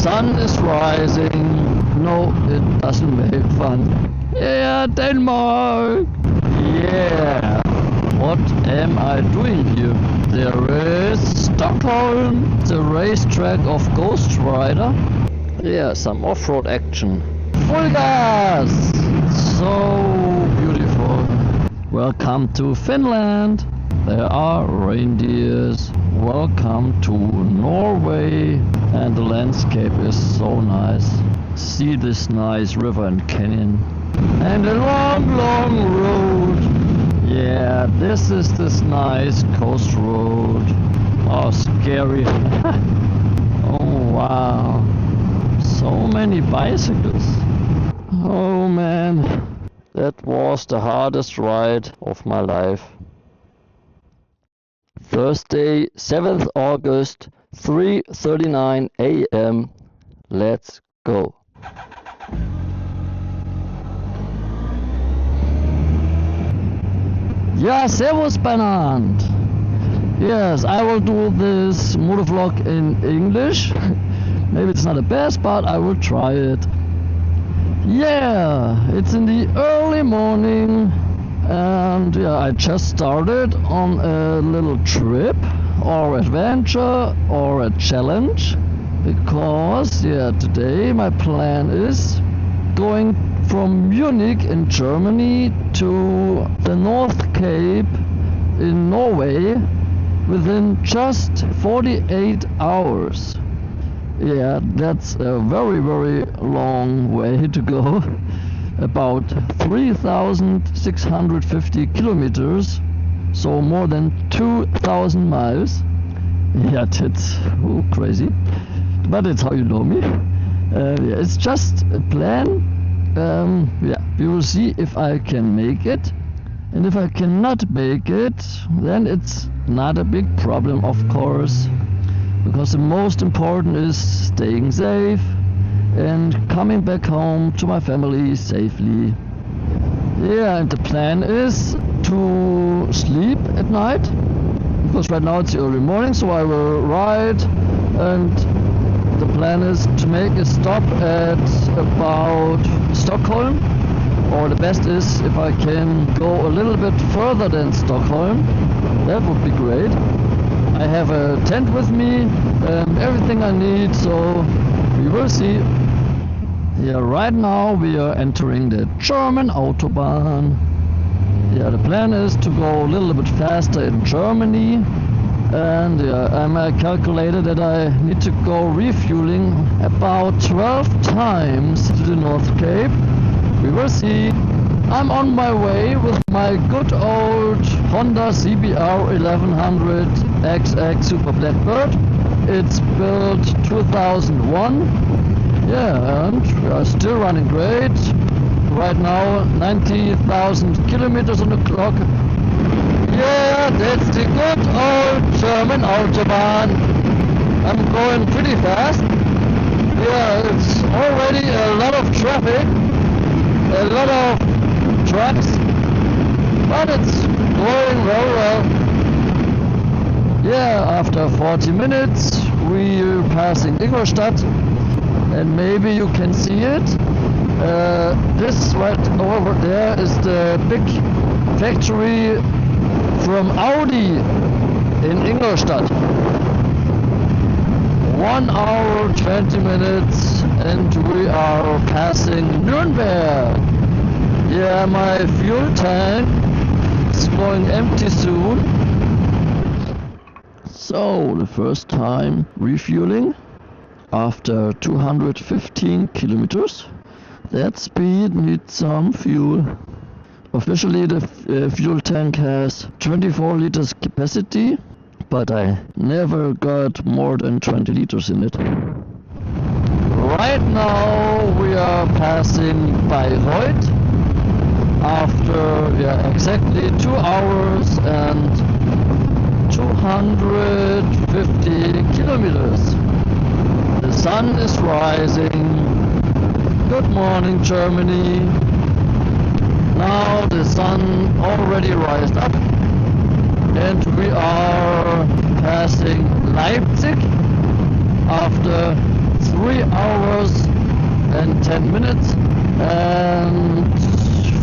sun is rising. No, it doesn't make fun. Yeah, Denmark! Yeah! What am I doing here? There is Stockholm, the racetrack of Ghost Rider. Yeah, some off-road action. Full gas! So beautiful. Welcome to Finland. There are reindeers. Welcome to Norway. And the landscape is so nice. See this nice river and canyon. And a long, long road. Yeah, this is this nice coast road. Oh, scary. Oh, wow. So many bicycles. Oh, man. That was the hardest ride of my life. Thursday, 7th August, 3:39 a.m. Let's go. Ja, servus Bernard. Yes, I will do this MotoVlog in English. Maybe it's not the best, but I will try it. Yeah, it's in the early morning. And yeah, I just started on a little trip or adventure or a challenge, because yeah, today my plan is going from Munich in Germany to the Nordkapp in Norway within just 48 hours. Yeah, that's a very, very long way to go. About 3,650 kilometers, so more than 2,000 miles. Yeah, that's crazy, but it's how you know me. Yeah, it's just a plan. Yeah, we will see if I can make it, and if I cannot make it, then it's not a big problem, of course, because the most important is staying safe and coming back home to my family safely. Yeah, and the plan is to sleep at night, because right now it's early morning, so I will ride, and the plan is to make a stop at about Stockholm, or the best is if I can go a little bit further than Stockholm. That would be great. I have a tent with me, everything I need, so we will see. Yeah, right now we are entering the German autobahn. Yeah, the plan is to go a little bit faster in Germany. And yeah, I calculated that I need to go refueling about 12 times to the Nordkapp. We will see. I'm on my way with my good old Honda CBR 1100 XX Super Blackbird. It's built 2001. Yeah, and we are still running great. Right now 90,000 kilometers on the clock. Yeah, that's the good old German autobahn. I'm going pretty fast. Yeah, it's already a lot of traffic, a lot of trucks, but it's going very well. Yeah, after 40 minutes we're passing Ingolstadt, and maybe you can see it. This right over there is the big factory from Audi in Ingolstadt. 1 hour 20 minutes and we are passing Nuremberg. Yeah, my fuel tank is going empty soon. So the first time refueling after 215 kilometers. That speed needs some fuel. Officially the fuel tank has 24 liters capacity, but I never got more than 20 liters in it. Right now we are passing Bayreuth after exactly 2 hours and 250 kilometers. The sun is rising. Good morning, Germany. Now the sun already rised up and we are passing Leipzig. after 3 hours and 10 minutes and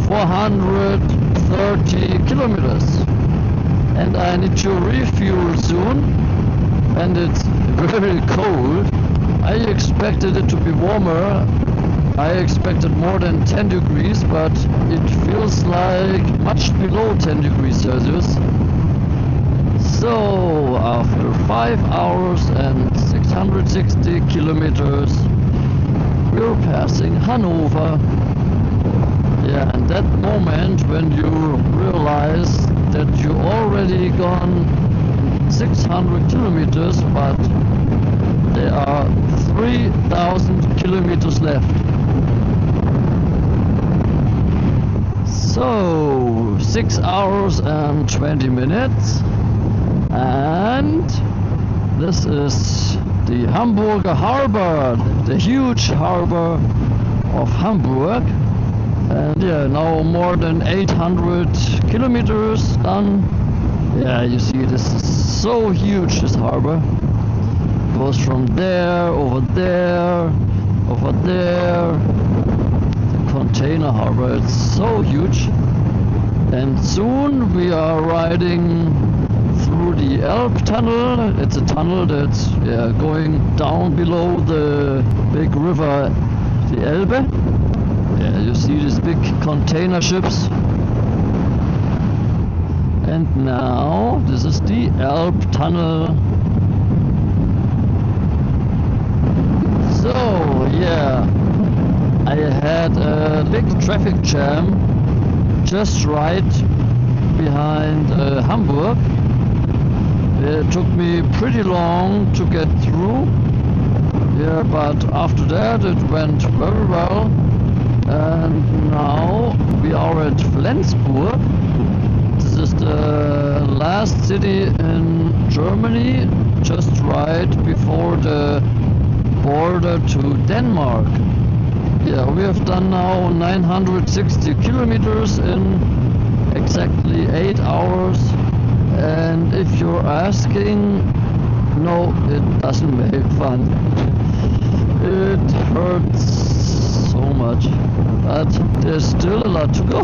430 kilometers. And I need to refuel soon, and it's very cold. I expected it to be warmer. I expected more than 10 degrees, but it feels like much below 10 degrees Celsius. So after 5 hours and 660 kilometers, we're passing Hanover. Yeah, and that moment when you realize that you already gone 600 kilometers, but there are 3,000 kilometers left. So 6 hours and 20 minutes, and this is the Hamburger Harbor, the huge harbor of Hamburg. And yeah, now more than 800 kilometers done. Yeah, you see, this is so huge, this harbor. Goes from there, over there, over there. The container harbor, it's so huge. And soon we are riding through the Elbe tunnel. It's a tunnel that's going down below the big river, the Elbe. Yeah, you see these big container ships. And now this is the Elbe tunnel. So yeah, I had a big traffic jam just right behind Hamburg. It took me pretty long to get through. Yeah, but after that it went very well. And now we are at Flensburg. This is the last city in Germany, just right before the border to Denmark. Yeah, we have done now 960 kilometers in exactly 8 hours. And if you're asking, no, it doesn't make fun. It hurts so much, but there's still a lot to go.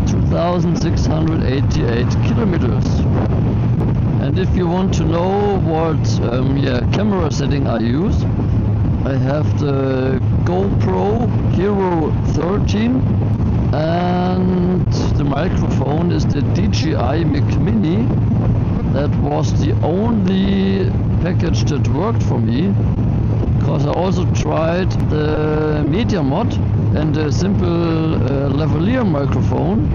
2,688 kilometers. And if you want to know what camera setting I use, I have the GoPro Hero 13, and the microphone is the DJI Mic Mini. That was the only package that worked for me, because I also tried the Media Mod and the simple lavalier microphone,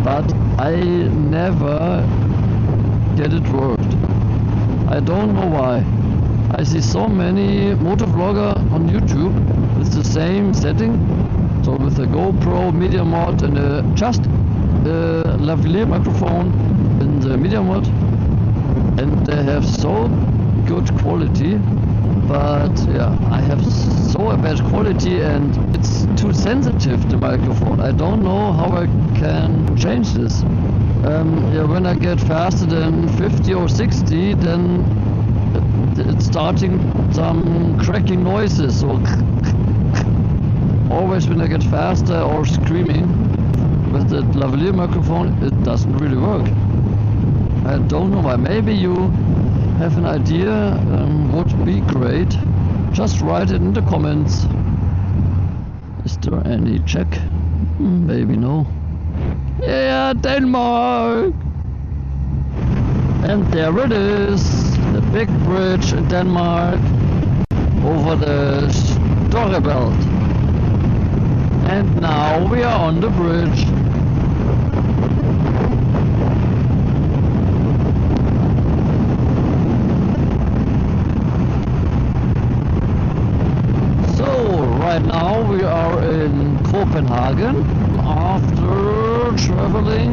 but I never get it worked. I don't know why. I see so many motovlogger on YouTube with the same setting, so with the GoPro Media Mod and just the lavalier microphone in the Media Mod, and they have so good quality. But yeah, I have so bad quality and it's too sensitive, the microphone. I don't know how I can change this. When I get faster than 50 or 60, then it's starting some cracking noises. So always when I get faster or screaming with the lavalier microphone, it doesn't really work. I don't know why. Maybe you have an idea, would be great. Just write it in the comments. Is there any check? Maybe no. Yeah, Denmark! And there it is, the big bridge in Denmark over the Storebælt. And now we are on the bridge. Right now we are in Copenhagen after traveling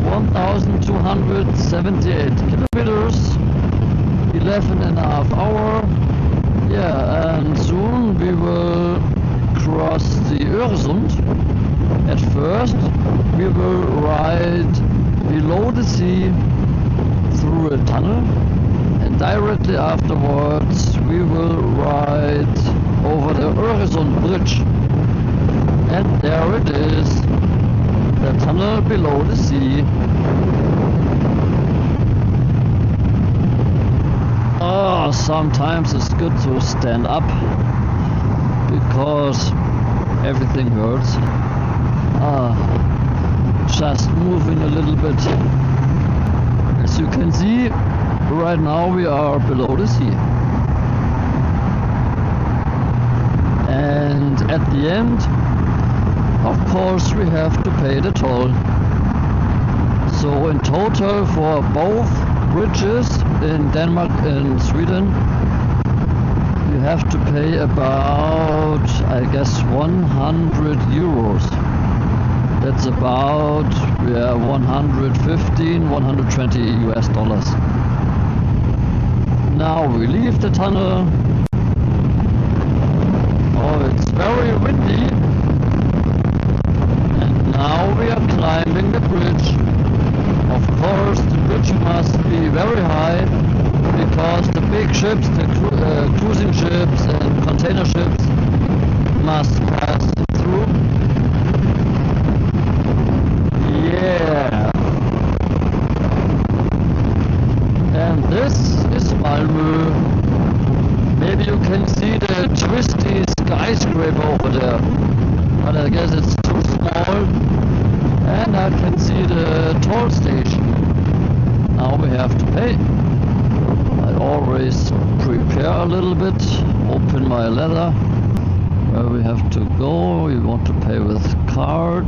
1,278 kilometers, 11.5 hours. Yeah, and soon we will cross the Öresund. At first we will ride below the sea through a tunnel, and directly afterwards we will ride over the Öresund Bridge. And there it is, the tunnel below the sea. Oh, sometimes it's good to stand up because everything hurts. Just moving a little bit. As you can see, right now we are below the sea. And at the end, of course, we have to pay the toll. So in total for both bridges in Denmark and Sweden, you have to pay about, I guess, 100 euros. That's about 115, 120 US dollars. Now we leave the tunnel. Oh, it's very windy. And now we are climbing the bridge. Of course, the bridge must be very high because the big ships, the cruising ships and container ships must pass through. Yeah. And this is Malmö. Maybe you can see the twisty skyscraper over there, but I guess it's too small. And I can see the toll station. Now we have to pay. I always prepare a little bit, open my leather. Where we have to go, we want to pay with card.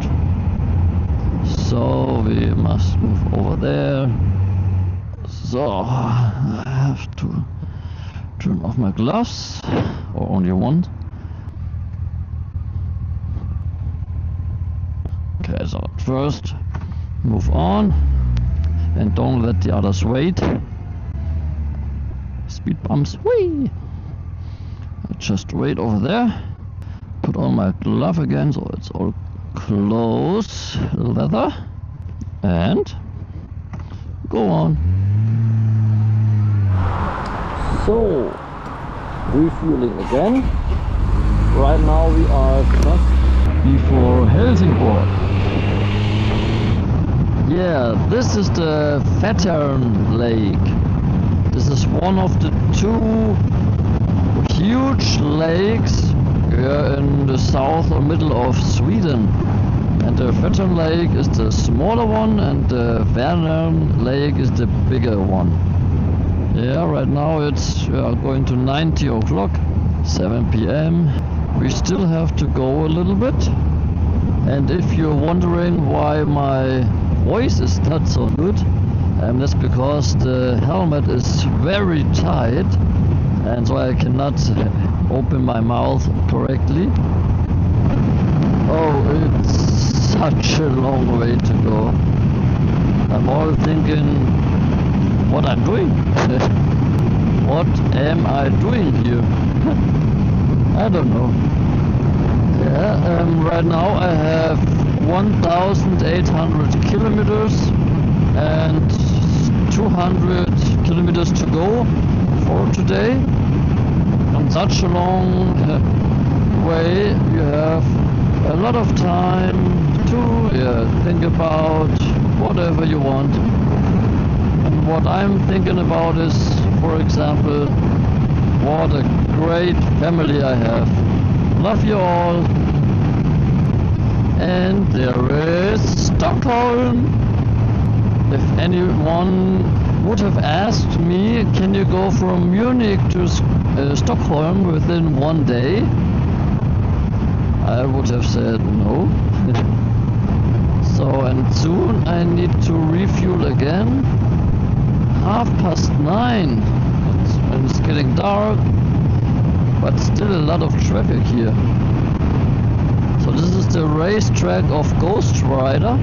So we must move over there. So I have to turn off my gloves, or only one. Okay, so first move on and don't let the others wait. Speed bumps, whee! I just wait over there. Put on my glove again so it's all close leather and go on. So, refueling again. Right now we are just before Helsingborg. Yeah, this is the Vättern Lake. This is one of the two huge lakes here in the south or middle of Sweden. And the Vättern Lake is the smaller one and the Vänern Lake is the bigger one. Yeah, right now it's going to 90 o'clock, 7 p.m. We still have to go a little bit. And if you're wondering why my voice is not so good, that's because the helmet is very tight and so I cannot open my mouth correctly. Oh, it's such a long way to go. I'm all thinking what I'm doing. What am I doing here? I don't know. Yeah, right now I have 1,800 kilometers and 200 kilometers to go for today. On such a long way, you have a lot of time to think about whatever you want. And what I'm thinking about is, for example, what a great family I have. Love you all. And there is Stockholm. If anyone would have asked me, can you go from Munich to Stockholm within one day? I would have said no. So, and soon I need to refuel again. 9:30. And it's getting dark, but still a lot of traffic here. So this is the racetrack of Ghost Rider,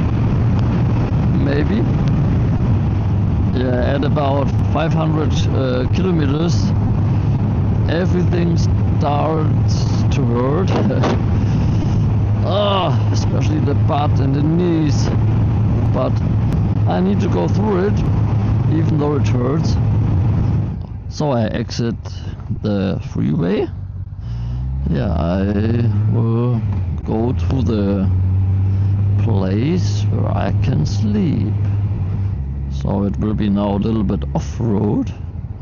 maybe. Yeah, at about 500 kilometers, everything starts to hurt. Especially the butt and the knees. But I need to go through it, even though it hurts. So I exit the freeway. Yeah, I will go to the place where I can sleep. So it will be now a little bit off-road.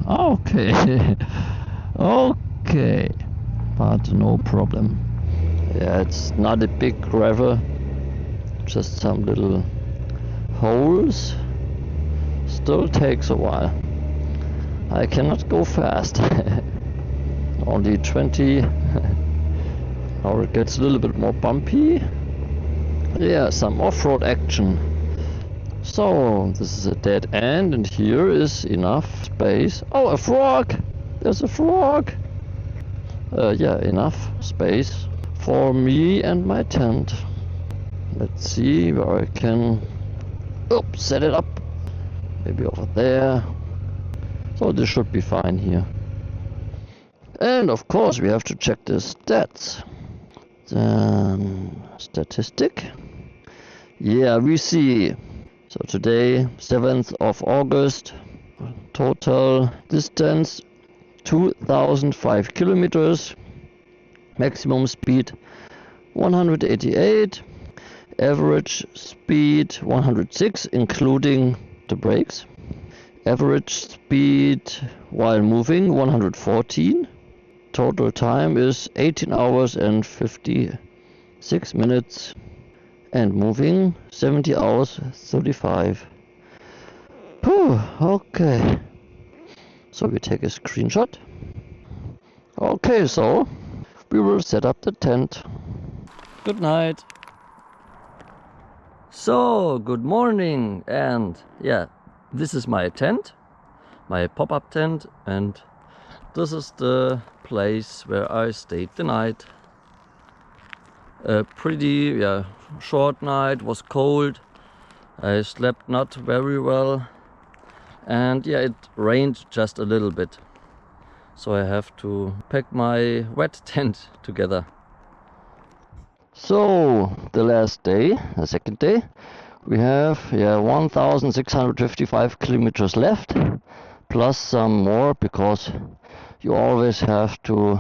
Okay. Okay. But no problem. Yeah, it's not a big gravel. Just some little holes. Still takes a while. I cannot go fast. Only 20. Now it gets a little bit more bumpy. Yeah, some off-road action. So this is a dead end, and here is enough space. Oh, a frog! There's a frog! Yeah, enough space for me and my tent. Let's see where I can set it up. Maybe over there. So this should be fine here. And of course we have to check the stats. Then statistic. Yeah, we see. So today, 7th of August, total distance 2005 kilometers, maximum speed 188, average speed 106 including the brakes, average speed while moving 114, total time is 18 hours and 56 minutes, and moving 70 hours 35. Whew, okay. So we take a screenshot. Okay, so we will set up the tent. Good night. So, good morning, and yeah, this is my tent, my pop-up tent, and this is the place where I stayed the night. A pretty short night, was cold, I slept not very well, and yeah, it rained just a little bit, so I have to pack my wet tent together. So the last day, the second day, we have 1655 kilometers left, plus some more, because you always have to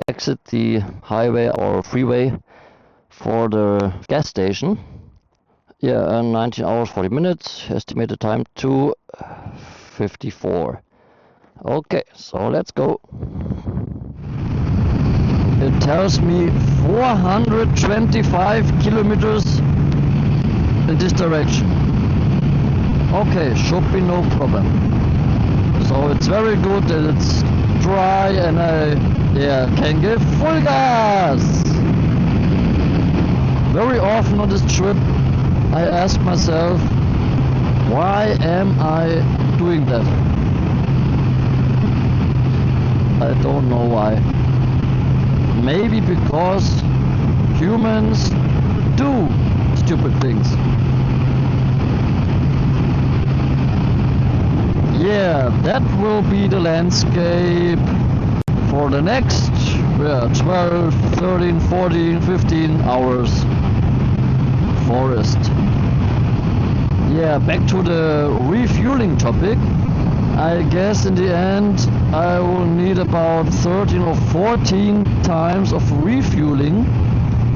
exit the highway or freeway for the gas station. Yeah, 19 hours 40 minutes, estimated time 2:54. Okay, so let's go. It tells me 425 kilometers in this direction. Okay, should be no problem. So it's very good that it's dry and I can give full gas. Very often on this trip I ask myself, why am I doing that? I don't know why. Maybe because humans do stupid things. Yeah, that will be the landscape for the next 12, 13, 14, 15 hours. Forest. Yeah, back to the refueling topic. I guess in the end I will need about 13 or 14 times of refueling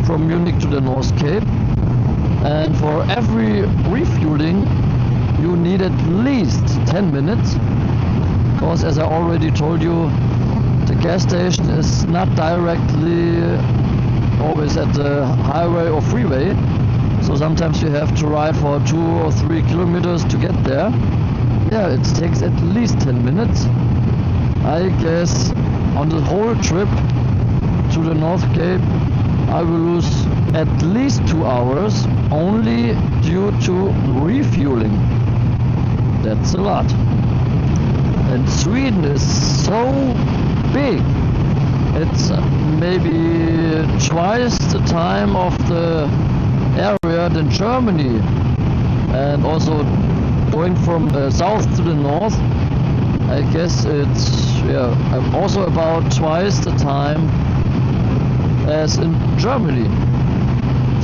from Munich to the Nordkapp, and for every refueling you need at least 10 minutes, because as I already told you, the gas station is not directly always at the highway or freeway, so sometimes you have to ride for 2 or 3 kilometers to get there. Yeah, it takes at least 10 minutes. I guess on the whole trip to the Nordkapp I will lose at least 2 hours only due to refueling. That's a lot. And Sweden is so big. It's maybe twice the time of the area than Germany, and also going from south to the north, I guess it's also about twice the time as in Germany.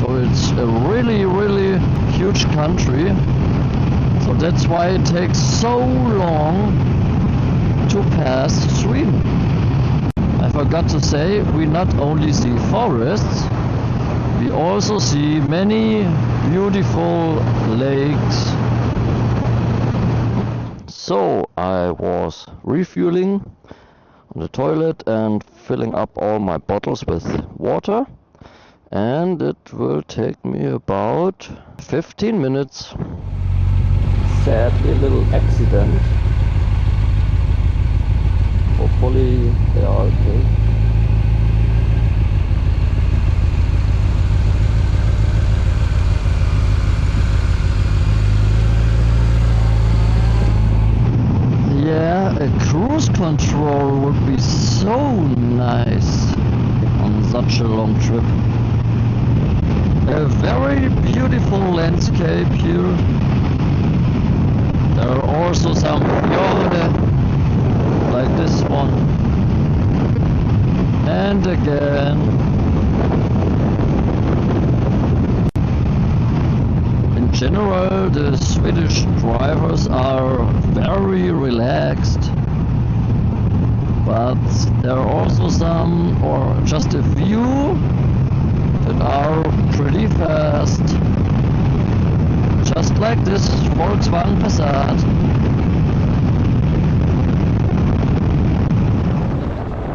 So it's a really, really huge country. So that's why it takes so long to pass Sweden. I forgot to say, we not only see forests, we also see many beautiful lakes. So I was refueling on the toilet and filling up all my bottles with water, and it will take me about 15 minutes. Sadly, a little accident. Hopefully they are okay. Yeah, a cruise control would be so nice on such a long trip. A very beautiful landscape here. There are also some fjords like this one. And again. In general, the Swedish drivers are very relaxed, but there are also some, or just a few, that are pretty fast. Just like this Volkswagen Passat.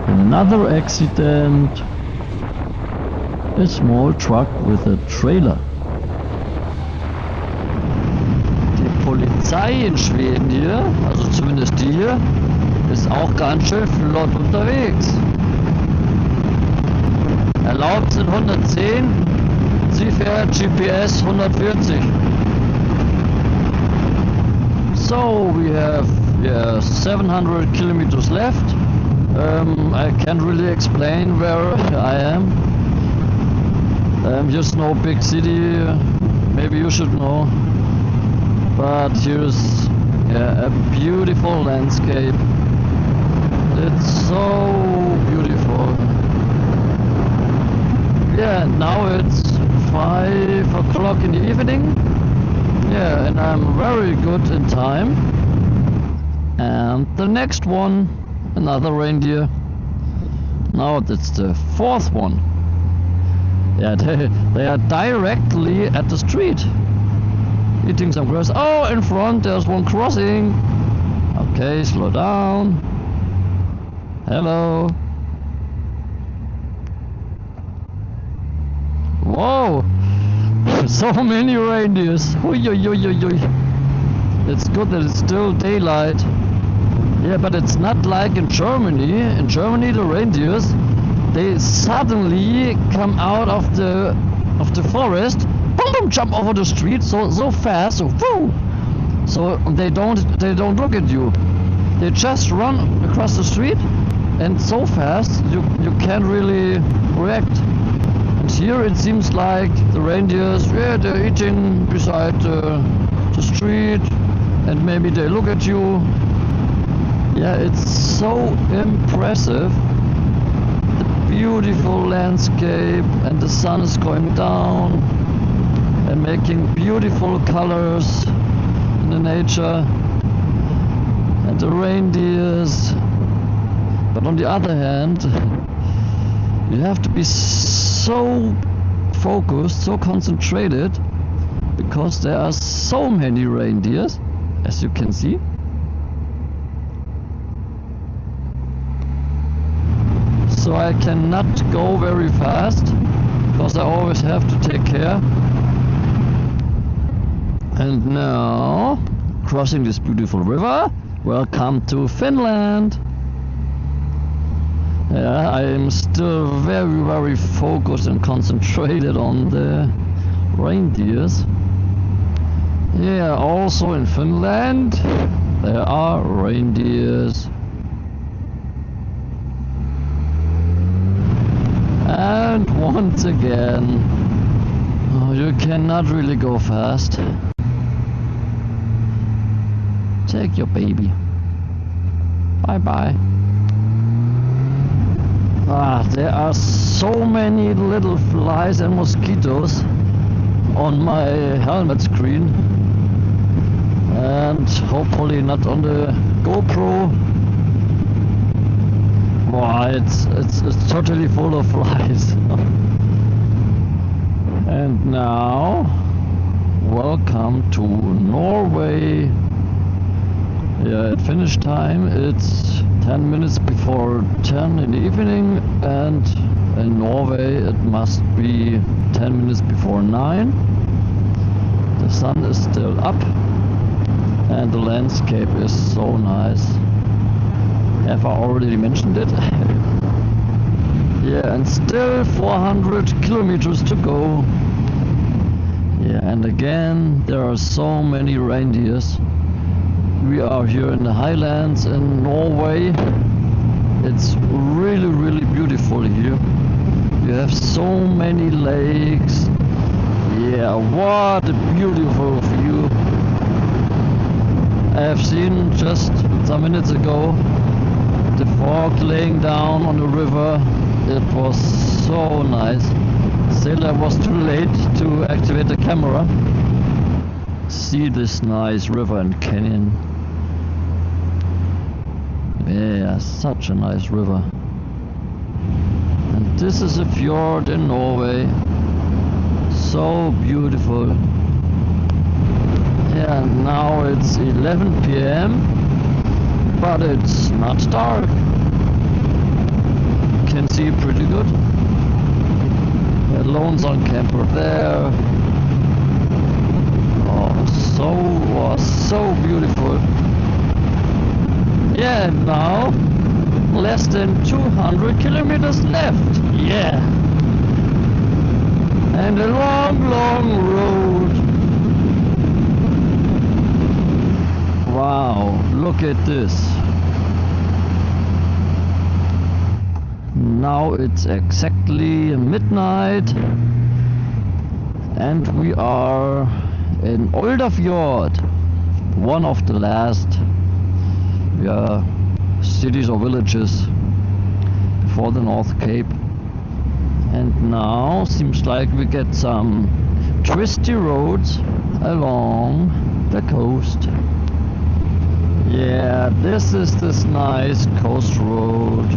Another accident. A small truck with a trailer. Polizei in Schweden hier, also zumindest die hier, ist auch ganz schön flott unterwegs. Erlaubt sind 110, sie fährt GPS 140. So we have 700 kilometers left. I can't really explain where I am. Here's no big city, maybe you should know. But here's a beautiful landscape. It's so beautiful. Yeah, now it's 5 o'clock in the evening. Yeah, and I'm very good in time. And the next one, another reindeer. Now that's the fourth one. Yeah, they are directly at the street. Eating some grass. Oh, in front there's one crossing. Okay, slow down. Hello. Whoa! So many reindeers. Oy, oy, oy, oy, oy. It's good that it's still daylight. Yeah, but it's not like in Germany. In Germany, the reindeers, they suddenly come out of the forest, boom, boom, jump over the street so fast, so woo. So they don't look at you. They just run across the street, and so fast you can't really react. And here it seems like the reindeers, yeah, they're eating beside the street, and maybe they look at you. Yeah, it's so impressive. The beautiful landscape, and the sun is going down and making beautiful colors in the nature, and the reindeers. But on the other hand, you have to be so focused, so concentrated, because there are so many reindeers, as you can see. So I cannot go very fast, because I always have to take care. And now, crossing this beautiful river, welcome to Finland. Yeah, I am still very, very focused and concentrated on the reindeers. Yeah, also in Finland, there are reindeers. And once again, you cannot really go fast. Take your baby. Bye bye. There are so many little flies and mosquitoes on my helmet screen, and hopefully not on the GoPro. Wow, it's totally full of flies. And now, welcome to Norway. Yeah, at finish time it's 10 minutes before 10 in the evening, and in Norway it must be 10 minutes before 9. The sun is still up and the landscape is so nice. Have I already mentioned it? Yeah, and still 400 kilometers to go. Yeah, and again there are so many reindeers. We are here in the highlands in Norway. It's really, really beautiful here. You have so many lakes. Yeah, what a beautiful view. I have seen just some minutes ago the fog laying down on the river. It was so nice. Still I was too late to activate the camera. See this nice river and canyon. Yeah, such a nice river. And this is a fjord in Norway. So beautiful. Yeah, now it's 11 p.m. but it's not dark. Can see pretty good. A lonesome camper there. Oh, so beautiful. Yeah, now less than 200 kilometers left. Yeah. And a long, long road. Wow, look at this. Now it's exactly midnight and we are in Oldafjord, one of the last cities or villages before the North Cape. And now seems like we get some twisty roads along the coast. Yeah, this is this nice coast road.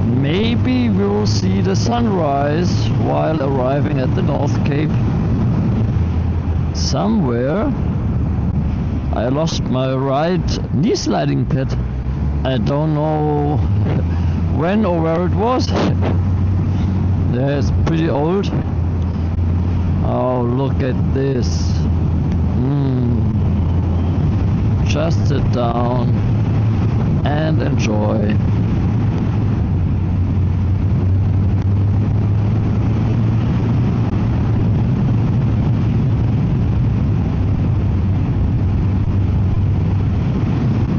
Maybe we will see the sunrise while arriving at the North Cape. Somewhere I lost my right knee sliding pad. I don't know when or where it was. Yeah, it's pretty old. Oh, look at this. Just sit down and enjoy.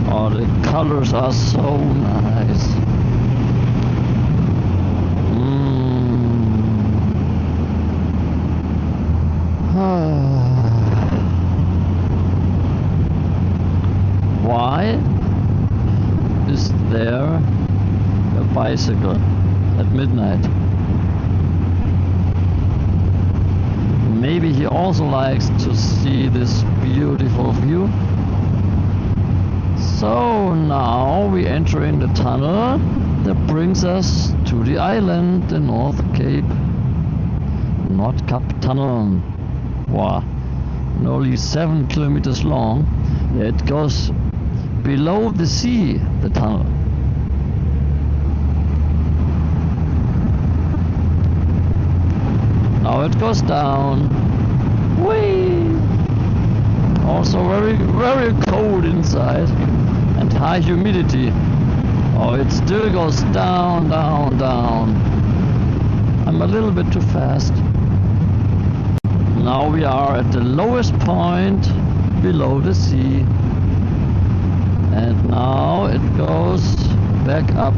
Oh, the colors are so nice. Why is there a bicycle at midnight? Maybe he also likes to see this beautiful view. So now we're entering the tunnel that brings us to the island, the North Cape. Nordkapp tunnel. Wow, only 7 kilometers long. Yeah, it goes below the sea, the tunnel. Now it goes down. Whee! Also very, very cold inside and high humidity. Oh, it still goes down, down, down. I'm a little bit too fast. Now we are at the lowest point below the sea. And now it goes back up.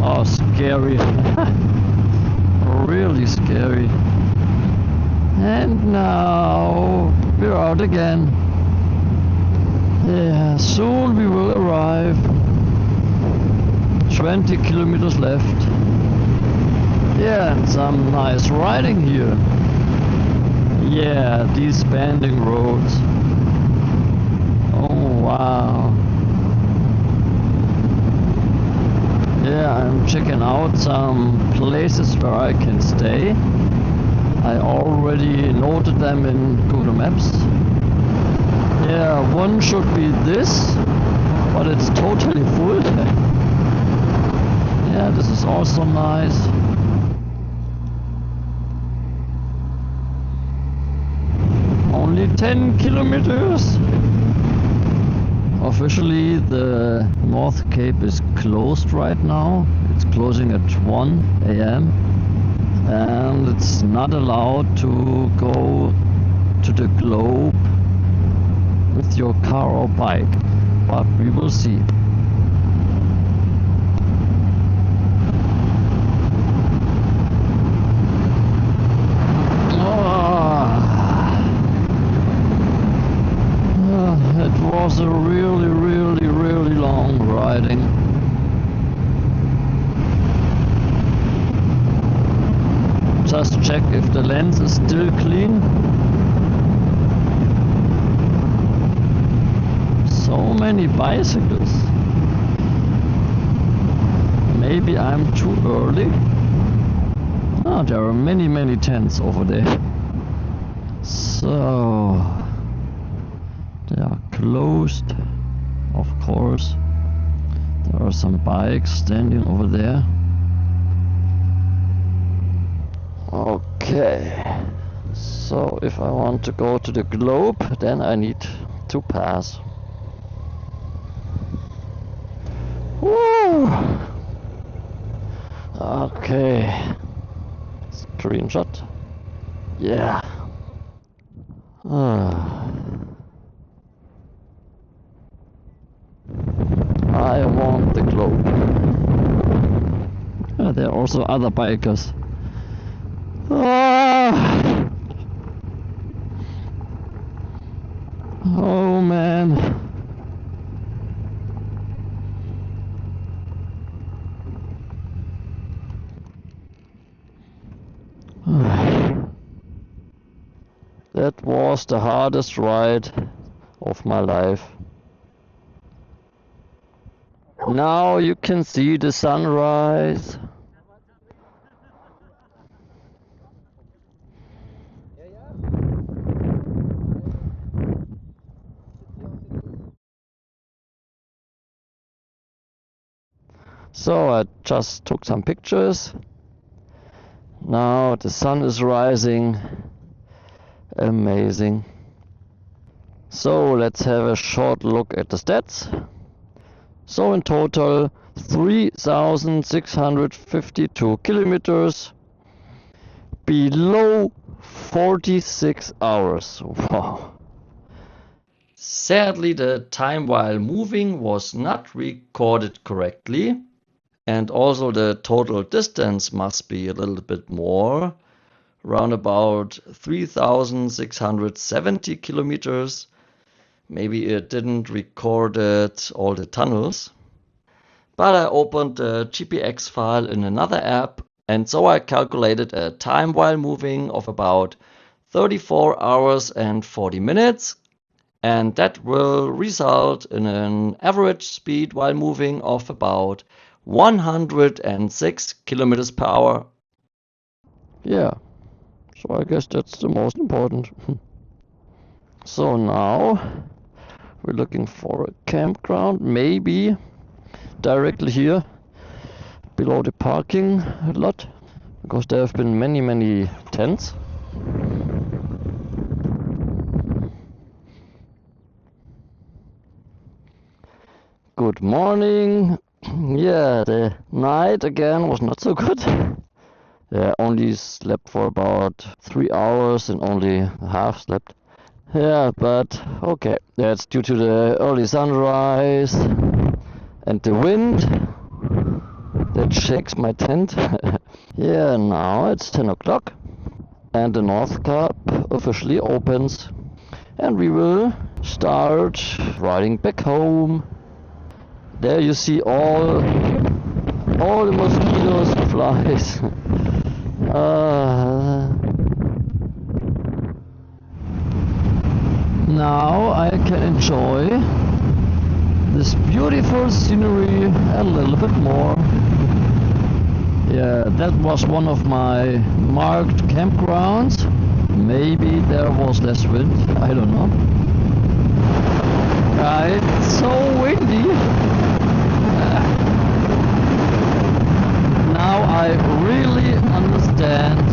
Oh, scary. Really scary. And now we're out again. Yeah, soon we will arrive. 20 kilometers left. Yeah, and some nice riding here. Yeah, these bending roads. Oh wow. Yeah, I'm checking out some places where I can stay. I already noted them in Google Maps. Yeah, one should be this, but it's totally full. Yeah, this is also nice. Only 10 kilometers. Officially the North Cape is closed right now. It's closing at 1 a.m. and it's not allowed to go to the globe with your car or bike, but we will see. It was a really long riding. Just check if the lens is still clean. So many bicycles. Maybe I'm too early. Ah, there are many tents over there. So they are closed, of course. There are some bikes standing over there. Okay, so if I want to go to the globe, then I need to pass. Woo! Okay, screenshot. Yeah. I want the globe. There are also other bikers. Oh man. That was the hardest ride of my life. Now you can see the sunrise. So I just took some pictures. Now the sun is rising. Amazing. So let's have a short look at the stats. So in total 3,652 kilometers below 46 hours. Wow. Sadly, the time while moving was not recorded correctly, and also the total distance must be a little bit more, around about 3,670 kilometers. Maybe it didn't record all the tunnels. But I opened the GPX file in another app, and so I calculated a time while moving of about 34 hours and 40 minutes. And that will result in an average speed while moving of about 106 kilometers per hour. Yeah, so I guess that's the most important. So now we're looking for a campground, maybe directly here below the parking lot, because there have been many tents. Good morning. Yeah, the night again was not so good. Yeah, only slept for about 3 hours and only half slept. Yeah, but okay. That's due to the early sunrise and the wind that shakes my tent. Yeah, now it's 10 o'clock and the Nordkapp officially opens, and we will start riding back home. There you see all the mosquitoes, flies. Now I can enjoy this beautiful scenery a little bit more. Yeah, that was one of my marked campgrounds. Maybe there was less wind, I don't know. It's so windy. Now I really understand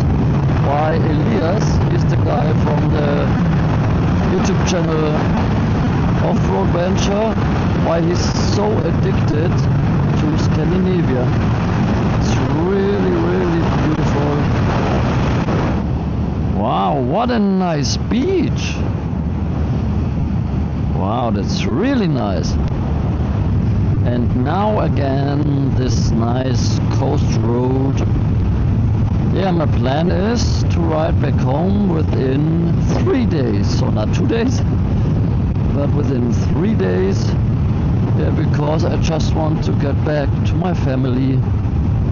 why Elias is the guy from the YouTube channel Off-Road Venture, why he's so addicted to Scandinavia. It's really, really beautiful. Wow, what a nice beach. Wow, that's really nice. And now again, this nice coast road. Yeah, my plan is to ride back home within 3 days. So not 2 days, but within 3 days. Yeah, because I just want to get back to my family.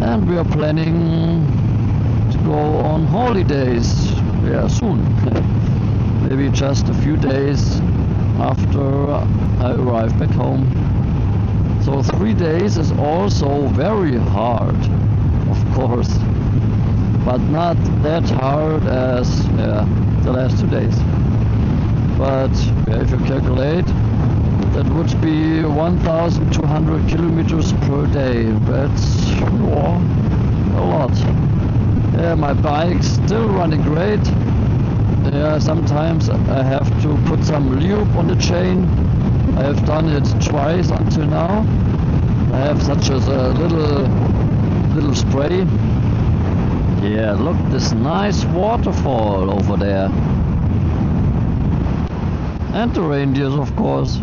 And we are planning to go on holidays. Yeah, soon. Maybe just a few days after I arrive back home. So 3 days is also very hard, of course, but not that hard as the last 2 days. But if you calculate, that would be 1,200 kilometers per day. That's a lot. Yeah, my bike's still running great. Yeah, sometimes I have to put some lube on the chain. I have done it twice until now. I have such as a little spray. Yeah, look, this nice waterfall over there. And the reindeers, of course.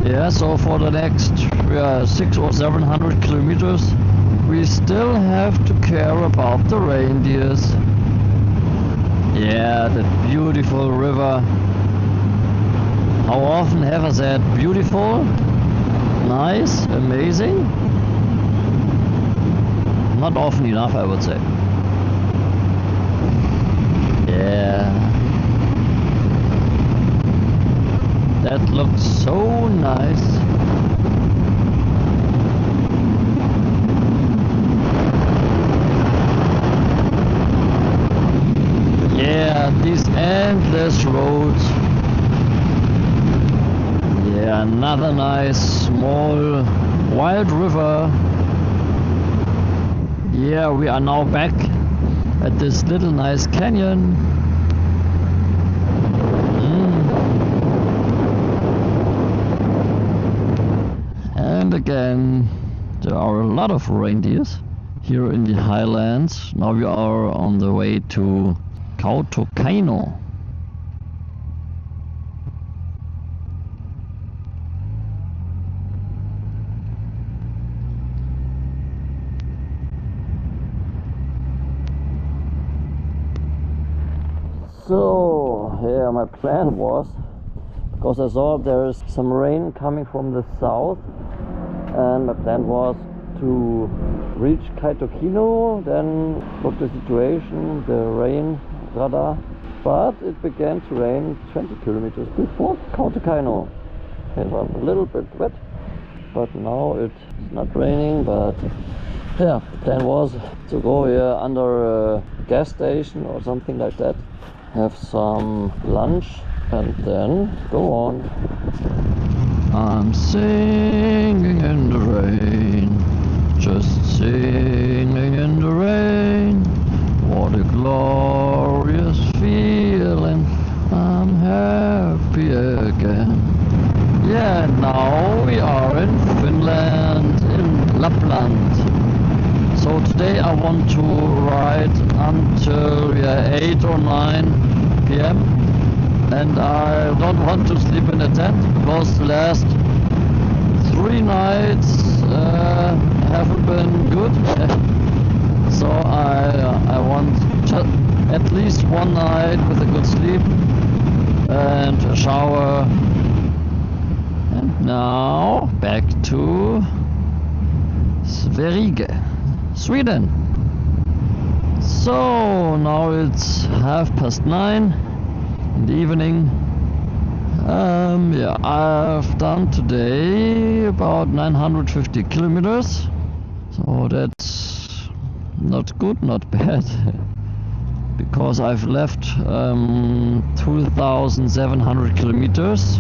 Yeah, so for the next 600 or 700 kilometers, we still have to care about the reindeers. Yeah, that beautiful river. How often have I said beautiful, nice, amazing? Not often enough, I would say. Yeah. That looks so nice. Yeah, these endless roads. Yeah, another nice small wild river. Yeah, we are now back at this little nice canyon. And again, there are a lot of reindeers here in the highlands. Now we are on the way to Kautokeino. So, yeah, my plan was, because I saw there's some rain coming from the south, and my plan was to reach Kautokeino, then look the situation, the rain radar, but it began to rain 20 kilometers before Kautokeino. Okay, so I'm a little bit wet, but now it's not raining, but yeah, the plan was to go here under a gas station or something like that, have some lunch and then go on. I'm singing in the rain, just singing in the rain. What a glorious feeling, I'm happy again. Yeah, now we are in Finland, in Lapland. So today I want to ride until 8 or 9 p.m. and I don't want to sleep in a tent because the last 3 nights haven't been good. So I want at least one night with a good sleep and a shower. And now back to Sverige, Sweden. So now it's 9:30 in the evening. Yeah, I've done today about 950 kilometers, so that's not good, not bad, because I've left 2,700 kilometers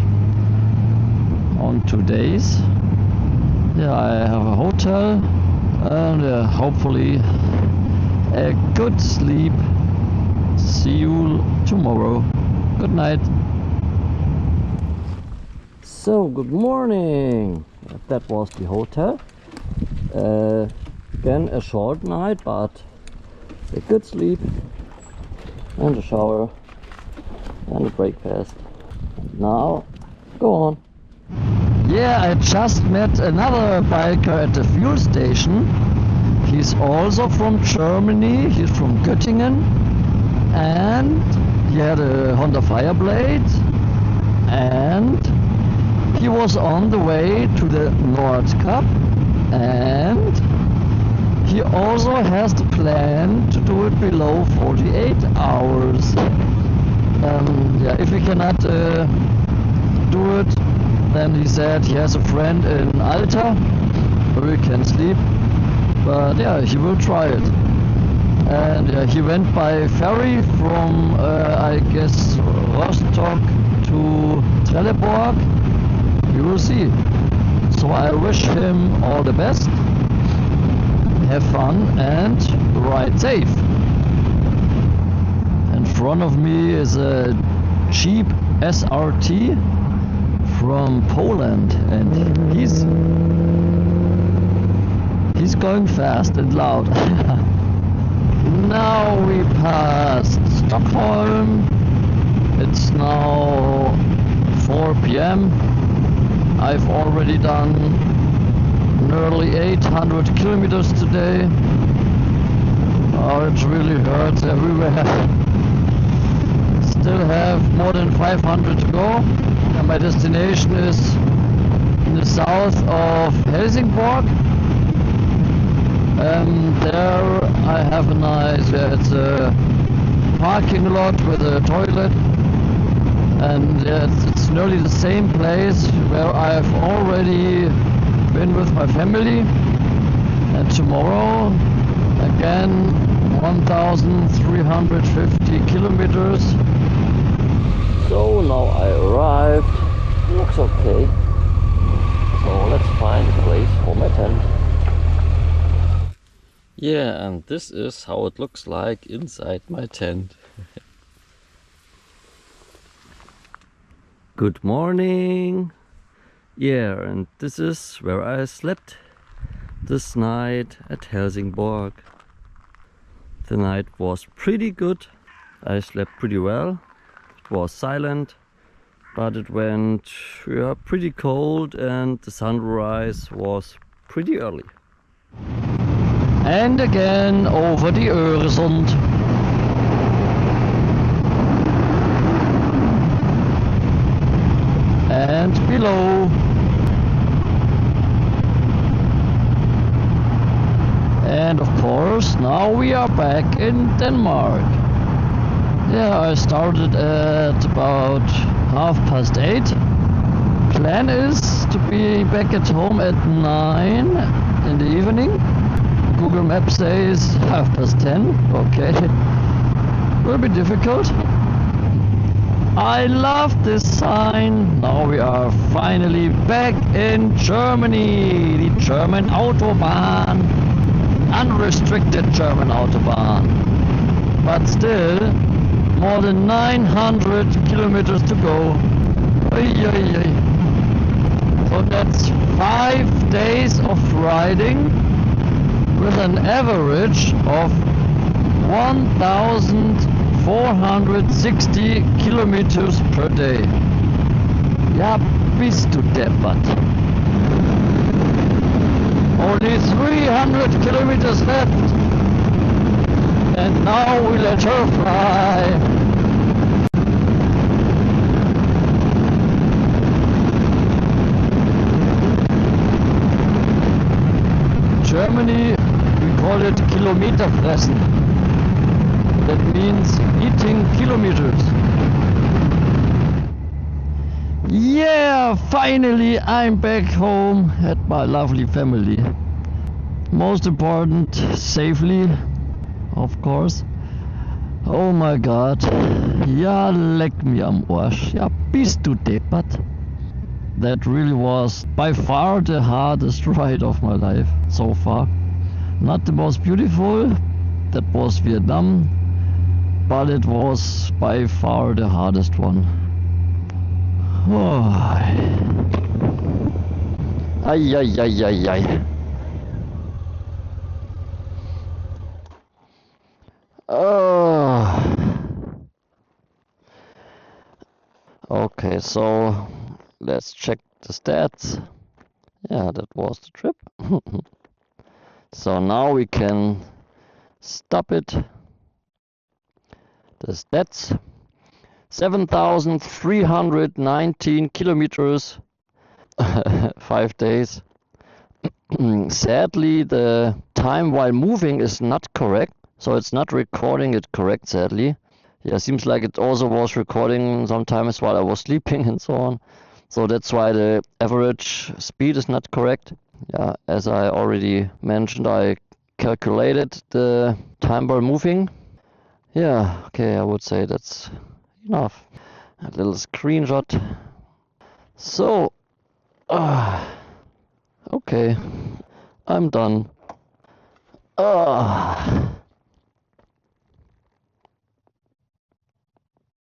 on 2 days. Yeah, I have a hotel and hopefully a good sleep. See you tomorrow. Good night. So, good morning. That was the hotel. Again, a short night, but a good sleep and a shower and a breakfast. And now, go on. Yeah, I just met another biker at the fuel station. He's also from Germany. He's from Göttingen, and he had a Honda Fireblade, and he was on the way to the Nordkapp, and he also has the plan to do it below 48 hours. Yeah, if he cannot do it, then he said he has a friend in Alta where he can sleep, but yeah, he will try it. And he went by ferry from I guess Rostock to Trelleborg. We will see. So I wish him all the best. Have fun and ride safe. In front of me is a Jeep SRT from Poland, and he's going fast and loud. Now we passed Stockholm. It's now 4 p.m. I've already done nearly 800 kilometers today. Oh, it really hurts everywhere. Still have more than 500 to go. And my destination is in the south of Helsingborg. There I have a nice, it's a parking lot with a toilet, and it's nearly the same place where I've already been with my family. And tomorrow again 1,350 kilometers. So now I arrived. Looks okay. So let's find a place for my tent. Yeah, and this is how it looks like inside my tent. Good morning. Yeah, and this is where I slept this night at Helsingborg. The night was pretty good. I slept pretty well. It was silent, but it went pretty cold, and the sunrise was pretty early. And again over the Öresund. And below. And of course now we are back in Denmark. Yeah, I started at about 8:30. Plan is to be back at home at 9 in the evening. Google Maps says 10:30. Okay, will be difficult. I love this sign. Now we are finally back in Germany. The German autobahn, unrestricted German autobahn. But still, more than 900 kilometers to go. So that's 5 days of riding, with an average of 1,460 kilometers per day. Ja, bist du deppert. Only 300 kilometers left. And now we let her fly. Germany, we call it Kilometerfressen. That means eating kilometers. Yeah, finally I'm back home at my lovely family. Most important, safely, of course. Oh my god. Ja, leck mir am Arsch. Ja, bist du deppert. That really was by far the hardest ride of my life so far. Not the most beautiful, that was Vietnam, but it was by far the hardest one. Oh. Ay, ay, ay, ay, ay. Oh. Okay, so let's check the stats. Yeah, that was the trip. So now we can stop it. The stats: 7,319 kilometers, 5 days. Sadly, the time while moving is not correct, so it's not recording it correct, sadly. Yeah, seems like it also was recording sometimes while I was sleeping and so on. So that's why the average speed is not correct. Yeah, as I already mentioned, I calculated the time while moving. Yeah, okay, I would say that's enough. A little screenshot. So, okay, I'm done.